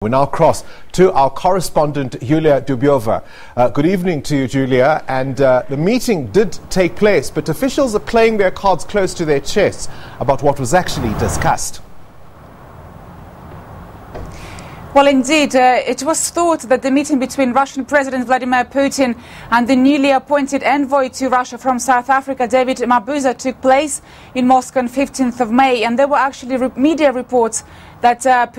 We now cross to our correspondent, Julia Dubyova. Good evening to you, Julia. And the meeting did take place, but officials are playing their cards close to their chests about what was actually discussed. Well, indeed, it was thought that the meeting between Russian President Vladimir Putin and the newly appointed envoy to Russia from South Africa, David Mabuza, took place in Moscow on 15th of May. And there were actually media reports that that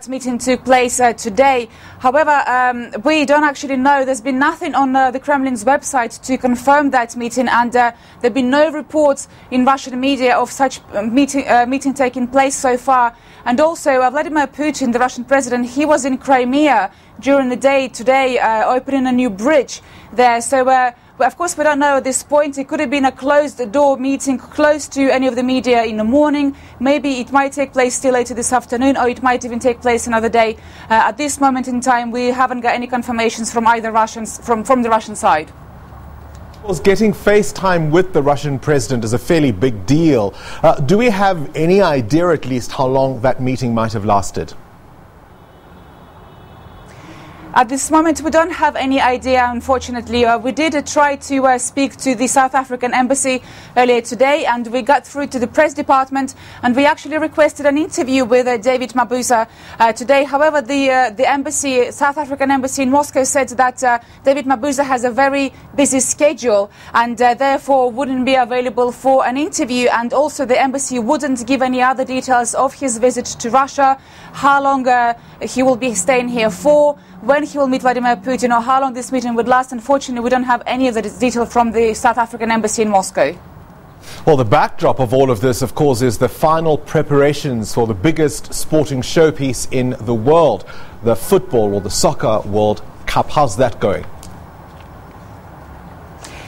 meeting took place today. However, we don't actually know. There's been nothing on the Kremlin's website to confirm that meeting, and there have been no reports in Russian media of such meeting taking place so far. And also, Vladimir Putin, the Russian president, he was in Crimea during the day today, opening a new bridge there. So, of course, we don't know at this point. It could have been a closed-door meeting close to any of the media in the morning. Maybe it might take place still later this afternoon, or it might even take place another day. At this moment in time, we haven't got any confirmations from either from the Russian side. Getting FaceTime with the Russian president is a fairly big deal. Do we have any idea, at least, how long that meeting might have lasted? At this moment, we don't have any idea, unfortunately. We did try to speak to the South African embassy earlier today, and we got through to the press department, and we actually requested an interview with David Mabuza today. However, the embassy, South African embassy in Moscow, said that David Mabuza has a very busy schedule and therefore wouldn't be available for an interview. And also, the embassy wouldn't give any other details of his visit to Russia, how long he will be staying here for, when he will meet Vladimir Putin, or how long this meeting would last. Unfortunately, we don't have any of the detail from the South African embassy in Moscow. Well, the backdrop of all of this, of course, is the final preparations for the biggest sporting showpiece in the world, the football or the soccer World Cup. How's that going?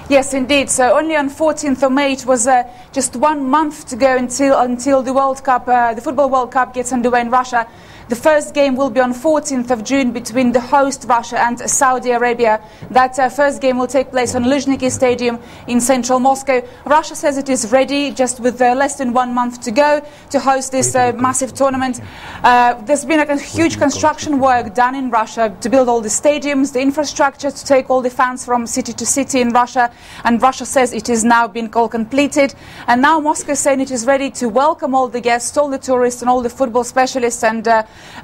Yes, indeed. So only on 14th of May, it was just 1 month to go until the World Cup, the Football World Cup gets underway in Russia. The first game will be on 14th of June between the host Russia and Saudi Arabia. That first game will take place on Luzhniki Stadium in central Moscow. Russia says it is ready, just with less than 1 month to go, to host this massive tournament. There's been a huge construction work done in Russia to build all the stadiums, the infrastructure to take all the fans from city to city in Russia. And Russia says it is now been all completed. And now Moscow is saying it is ready to welcome all the guests, all the tourists and all the football specialists and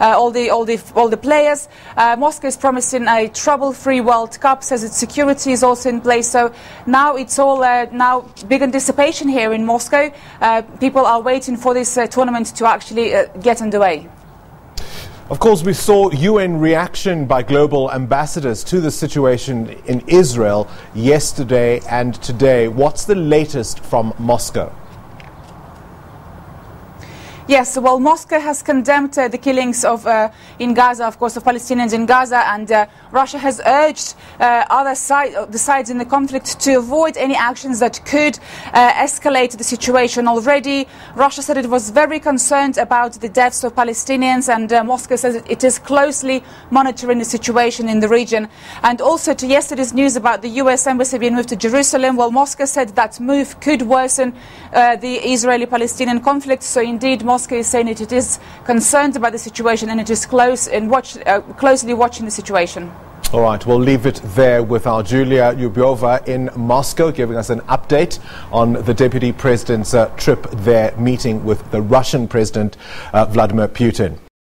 all the players. Moscow is promising a trouble-free World Cup, says its security is also in place. So now it's all now big anticipation here in Moscow. People are waiting for this tournament to actually get underway. Of course, we saw UN reaction by global ambassadors to the situation in Israel yesterday and today. What's the latest from Moscow? Yes, well, Moscow has condemned the killings in Gaza, of course, of Palestinians in Gaza, and Russia has urged the sides in the conflict to avoid any actions that could escalate the situation already. Russia said it was very concerned about the deaths of Palestinians, and Moscow says it is closely monitoring the situation in the region. And also to yesterday's news about the US embassy being moved to Jerusalem, well, Moscow said that move could worsen the Israeli-Palestinian conflict. So indeed, Moscow is saying it is concerned about the situation, and it is closely watching the situation. All right, we'll leave it there with our Julia Dubyova in Moscow, giving us an update on the Deputy President's trip there, meeting with the Russian President Vladimir Putin.